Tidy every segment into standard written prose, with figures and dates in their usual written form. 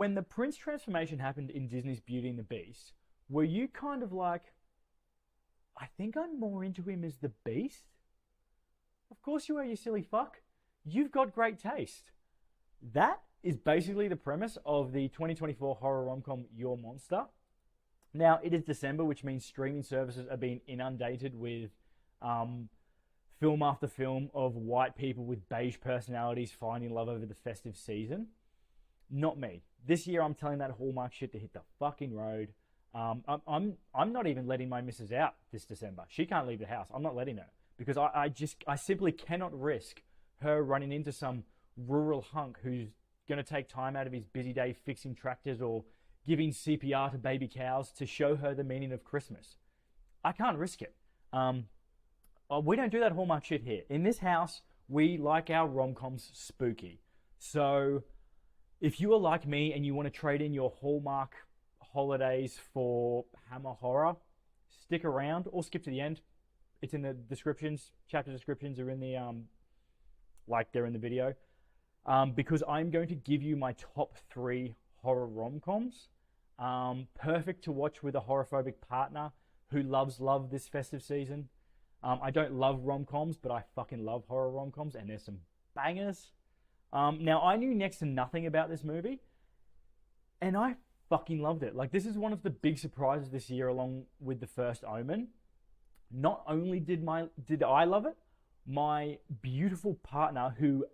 when the Prince transformation happened in Disney's Beauty and the Beast, were you kind of like, I think I'm more into him as the Beast? Of course you are, you silly fuck. You've got great taste. That is basically the premise of the 2024 horror rom-com Your Monster. Now, it is December, which means streaming services are being inundated with film after film of white people with beige personalities finding love over the festive season. Not me. This year, I'm telling that Hallmark shit to hit the fucking road. I'm not even letting my missus out this December. She can't leave the house. I'm not letting her because I simply cannot risk her running into some rural hunk who's going to take time out of his busy day fixing tractors or giving CPR to baby cows to show her the meaning of Christmas. I can't risk it. We don't do that Hallmark shit here. In this house, we like our rom-coms spooky. So if you are like me and you want to trade in your Hallmark holidays for Hammer horror, stick around or skip to the end. It's in the descriptions. Chapter descriptions are in the they're in the video. Because I'm going to give you my top 3 horror rom-coms. Perfect to watch with a horror-phobic partner who loves love this festive season. I don't love rom-coms, but I fucking love horror rom-coms, and there's some bangers. Now, I knew next to nothing about this movie, and I fucking loved it. Like, this is one of the big surprises this year, along with The First Omen. Not only did I love it, my beautiful partner, who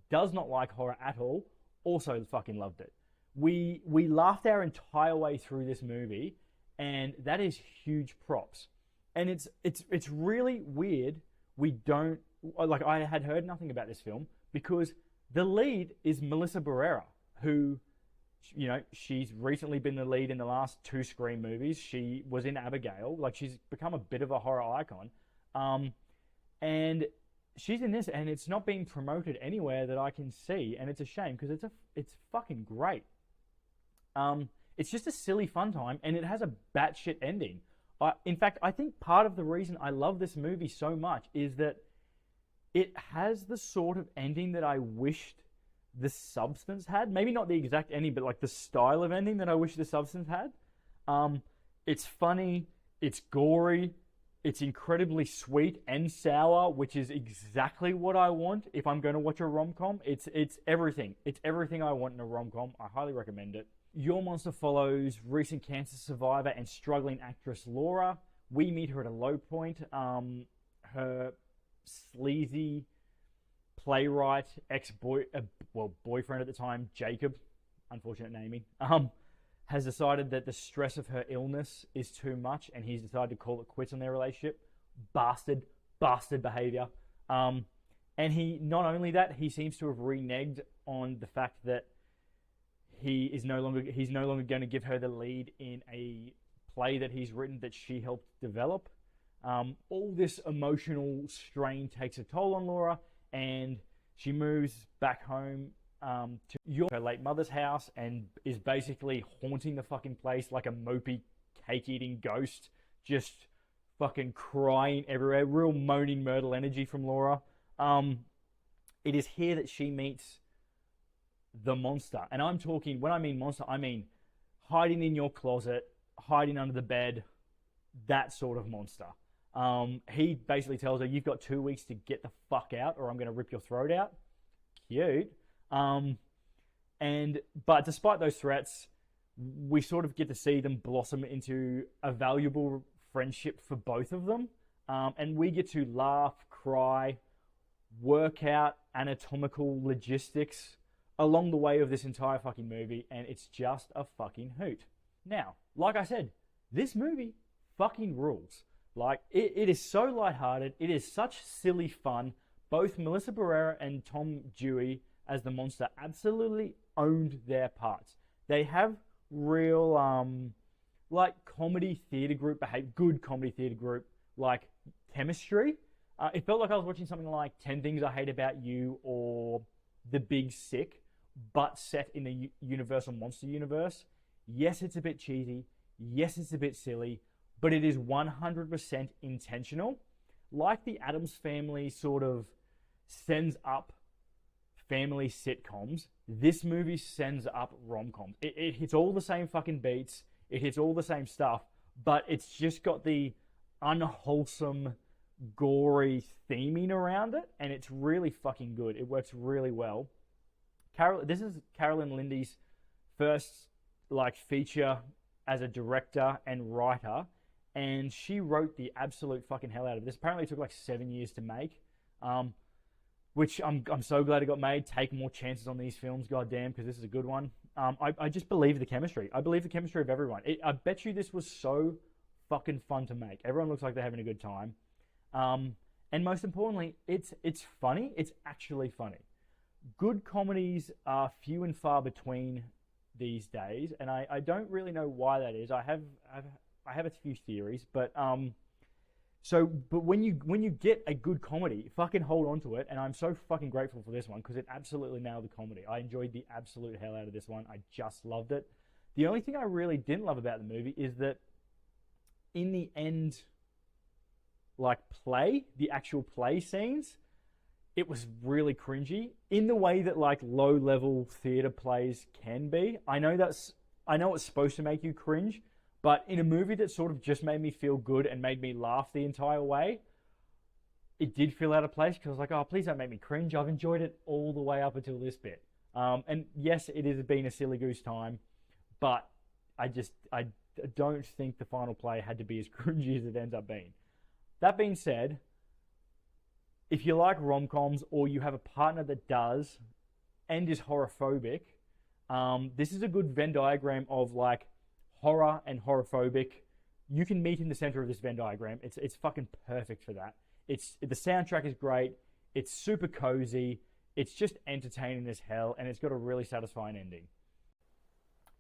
does not like horror at all, also fucking loved it. We laughed our entire way through this movie, and that is huge props. And it's really weird. We don't like. I had heard nothing about this film because the lead is Melissa Barrera, who, you know, she's recently been the lead in the last 2 Scream movies. She was in Abigail. Like, she's become a bit of a horror icon. And she's in this, and it's not being promoted anywhere that I can see, and it's a shame because it's fucking great. It's just a silly fun time, and it has a batshit ending. In fact, I think part of the reason I love this movie so much is that it has the sort of ending that I wished The Substance had. Maybe not the exact ending, but like the style of ending that I wish The Substance had. It's funny, it's gory, it's incredibly sweet and sour, which is exactly what I want if I'm going to watch a rom-com. It's everything. It's everything I want in a rom-com. I highly recommend it. Your Monster follows recent cancer survivor and struggling actress Laura. We meet her at a low point. Her sleazy playwright boyfriend at the time, Jacob, unfortunate naming, has decided that the stress of her illness is too much, and he's decided to call it quits on their relationship. Bastard behavior. And he, not only that, he seems to have reneged on the fact that he's no longer going to give her the lead in a play that he's written that she helped develop. All this emotional strain takes a toll on Laura, and she moves back home to her late mother's house and is basically haunting the fucking place like a mopey, cake-eating ghost, just fucking crying everywhere. Real moaning Myrtle energy from Laura. It is here that she meets the monster. And I'm talking, when I mean monster, I mean hiding in your closet, hiding under the bed, that sort of monster. He basically tells her, you've got 2 weeks to get the fuck out or I'm going to rip your throat out. Cute. But despite those threats, we sort of get to see them blossom into a valuable friendship for both of them. And we get to laugh, cry, work out anatomical logistics along the way of this entire fucking movie, and it's just a fucking hoot. Now, like I said, this movie fucking rules. Like, it is so lighthearted. It is such silly fun. Both Melissa Barrera and Tom Dewey as the monster absolutely owned their parts. They have real, comedy theater group good comedy theater group, like, chemistry. It felt like I was watching something like 10 Things I Hate About You or The Big Sick, but set in the Universal Monster universe. Yes, it's a bit cheesy. Yes, it's a bit silly, but it is 100% intentional. Like the Addams Family sort of sends up family sitcoms, this movie sends up rom-coms. It hits all the same fucking beats. It hits all the same stuff, but it's just got the unwholesome, gory theming around it, and it's really fucking good. It works really well. This is Caroline Lindy's first like feature as a director and writer, and she wrote the absolute fucking hell out of this. Apparently, it took like 7 years to make, which I'm so glad it got made. Take more chances on these films, goddamn, because this is a good one. I just believe the chemistry. I believe the chemistry of everyone. I bet you this was so fucking fun to make. Everyone looks like they're having a good time, and most importantly, it's funny. It's actually funny. Good comedies are few and far between these days, and I don't really know why that is. I have a few theories, but when you get a good comedy, fucking hold on to it, and I'm so fucking grateful for this one because it absolutely nailed the comedy. I enjoyed the absolute hell out of this one. I just loved it. The only thing I really didn't love about the movie is that in the end, like the actual play scenes, it was really cringy in the way that like low-level theater plays can be. I know it's supposed to make you cringe, but in a movie that sort of just made me feel good and made me laugh the entire way, it did feel out of place because I was like, oh, please don't make me cringe. I've enjoyed it all the way up until this bit. And yes, it has been a silly goose time, but I don't think the final play had to be as cringy as it ends up being. That being said, if you like rom-coms or you have a partner that does and is horror-phobic, this is a good Venn diagram of like horror and horror-phobic. You can meet in the center of this Venn diagram. It's fucking perfect for that. The soundtrack is great. It's super cozy. It's just entertaining as hell, and it's got a really satisfying ending.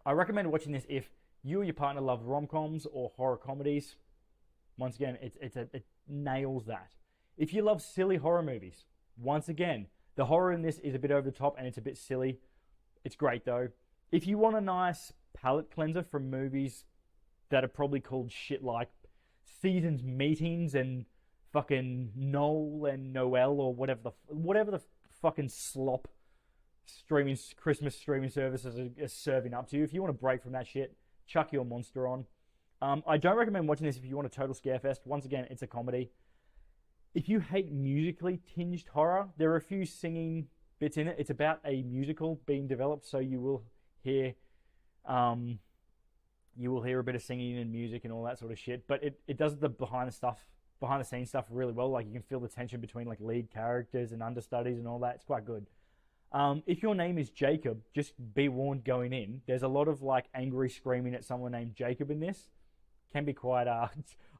I recommend watching this if you or your partner love rom-coms or horror comedies. Once again, it nails that. If you love silly horror movies, once again, the horror in this is a bit over the top and it's a bit silly. It's great though. If you want a nice palate cleanser from movies that are probably called shit like Seasons Meetings and fucking Noel and Noel or whatever the fucking slop Christmas streaming services are serving up to you, if you want to break from that shit, chuck your monster on. I don't recommend watching this if you want a total scare fest. Once again, it's a comedy. If you hate musically tinged horror, there are a few singing bits in it. It's about a musical being developed, so you will hear a bit of singing and music and all that sort of shit. But it does the behind the scenes stuff really well. Like you can feel the tension between like lead characters and understudies and all that. It's quite good. If your name is Jacob, just be warned going in. There's a lot of like angry screaming at someone named Jacob in this. Can be quite. I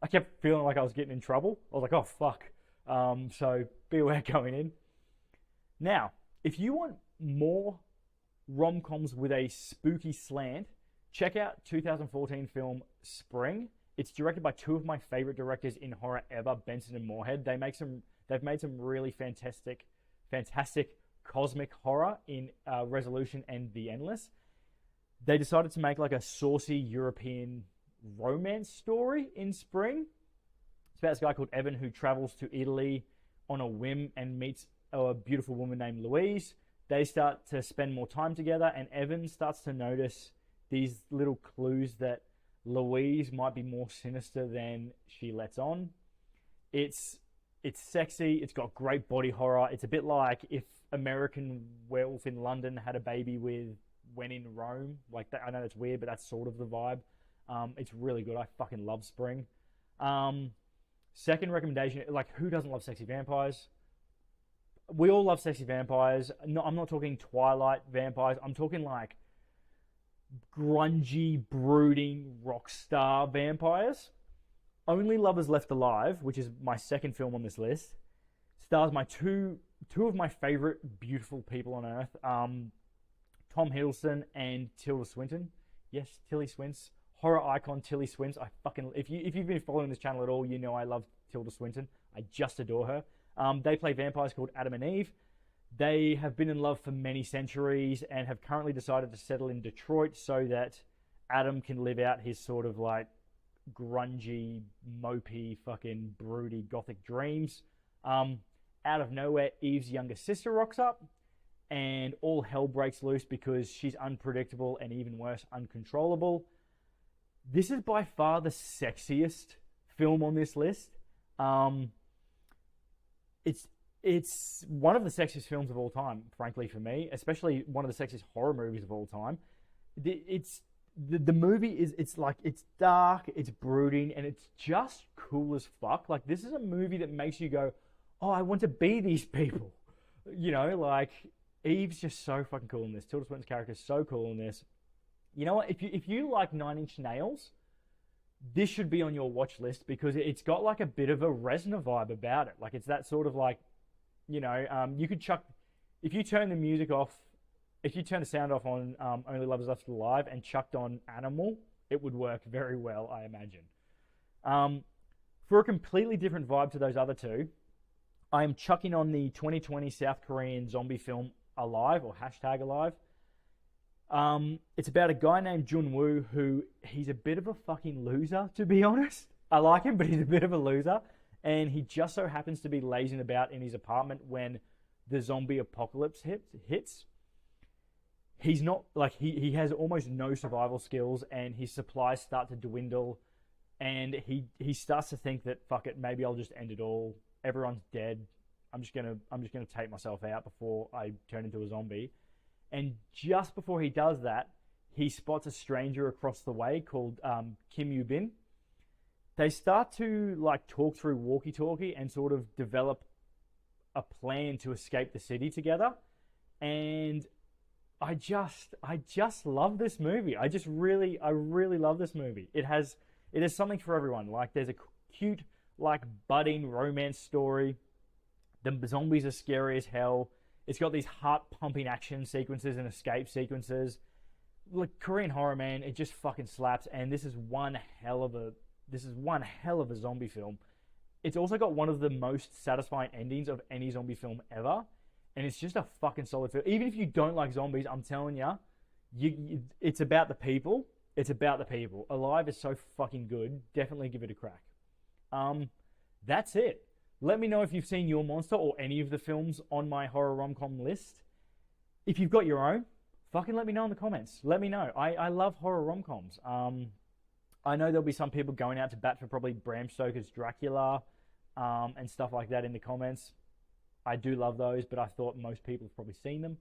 kept feeling like I was getting in trouble. I was like, oh fuck. So be aware going in. Now, if you want more rom-coms with a spooky slant, check out 2014 film Spring. It's directed by two of my favorite directors in horror ever, Benson and Moorhead. They've made some really fantastic cosmic horror in Resolution and The Endless. They decided to make like a saucy European romance story in Spring. It's about this guy called Evan who travels to Italy on a whim and meets a beautiful woman named Louise. They start to spend more time together, and Evan starts to notice these little clues that Louise might be more sinister than she lets on. It's sexy. It's got great body horror. It's a bit like if American Werewolf in London had a baby with When in Rome. Like that. I know that's weird, but that's sort of the vibe. It's really good. I fucking love Spring. Second recommendation, like who doesn't love sexy vampires? We all love sexy vampires. No, I'm not talking Twilight vampires. I'm talking like grungy, brooding, rock star vampires. Only Lovers Left Alive, which is my second film on this list, stars my two of my favorite beautiful people on earth, Tom Hiddleston and Tilda Swinton. Yes, Tilly Swinton. Horror icon Tilly Swinton. If you've been following this channel at all, you know I love Tilda Swinton. I just adore her. They play vampires called Adam and Eve. They have been in love for many centuries and have currently decided to settle in Detroit so that Adam can live out his sort of like grungy, mopey, fucking broody, gothic dreams. Out of nowhere, Eve's younger sister rocks up, and all hell breaks loose because she's unpredictable and, even worse, uncontrollable. This is by far the sexiest film on this list. It's one of the sexiest films of all time, frankly, for me, especially one of the sexiest horror movies of all time. The movie is, it's dark, it's brooding, and it's just cool as fuck. Like, this is a movie that makes you go, oh, I want to be these people. You know, like, Eve's just so fucking cool in this. Tilda Swinton's character is so cool in this. You know what? If you like Nine Inch Nails, this should be on your watch list because it's got like a bit of a Reznor vibe about it. Like, it's that sort of like, you know, you could chuck, if you turn the music off, if you turn the sound off on Only Lovers Left Alive and chucked on Animal, it would work very well, I imagine. For a completely different vibe to those other two, I am chucking on the 2020 South Korean zombie film Alive, or #Alive. It's about a guy named Jun-woo who, he's a bit of a fucking loser, to be honest. I like him, but he's a bit of a loser. And he just so happens to be lazing about in his apartment when the zombie apocalypse hits. He's not, like, he has almost no survival skills, and his supplies start to dwindle. And he starts to think that, fuck it, maybe I'll just end it all. Everyone's dead. I'm just gonna take myself out before I turn into a zombie. And just before he does that, he spots a stranger across the way called Kim Yu-bin. They start to like talk through walkie-talkie and sort of develop a plan to escape the city together. And I just love this movie. I really love this movie. It has something for everyone. Like, there's a cute, like, budding romance story. The zombies are scary as hell. It's got these heart-pumping action sequences and escape sequences. Like, Korean horror, man, it just fucking slaps. And this is one hell of a zombie film. It's also got one of the most satisfying endings of any zombie film ever. And it's just a fucking solid film. Even if you don't like zombies, I'm telling you, it's about the people. It's about the people. Alive is so fucking good. Definitely give it a crack. That's it. Let me know if you've seen your monster or any of the films on my horror rom-com list. If you've got your own, fucking let me know in the comments. Let me know. I love horror rom-coms. I know there'll be some people going out to bat for probably Bram Stoker's Dracula and stuff like that in the comments. I do love those, but I thought most people have probably seen them.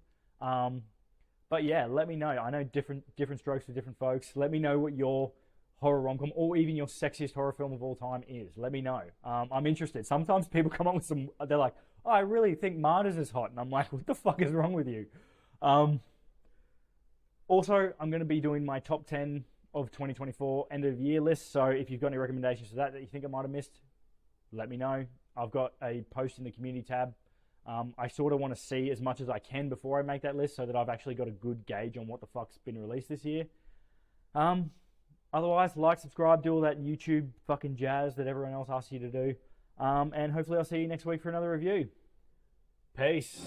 But yeah, let me know. I know different strokes for different folks. Let me know what your horror rom-com or even your sexiest horror film of all time is. Let me know. I'm interested. Sometimes people come up with some, they're like, oh, I really think Martyrs is hot. And I'm like, what the fuck is wrong with you? Also, I'm going to be doing my top 10 of 2024 end of year list. So if you've got any recommendations for that you think I might have missed, let me know. I've got a post in the community tab. I sort of want to see as much as I can before I make that list so that I've actually got a good gauge on what the fuck's been released this year. Otherwise, like, subscribe, do all that YouTube fucking jazz that everyone else asks you to do. And hopefully I'll see you next week for another review. Peace.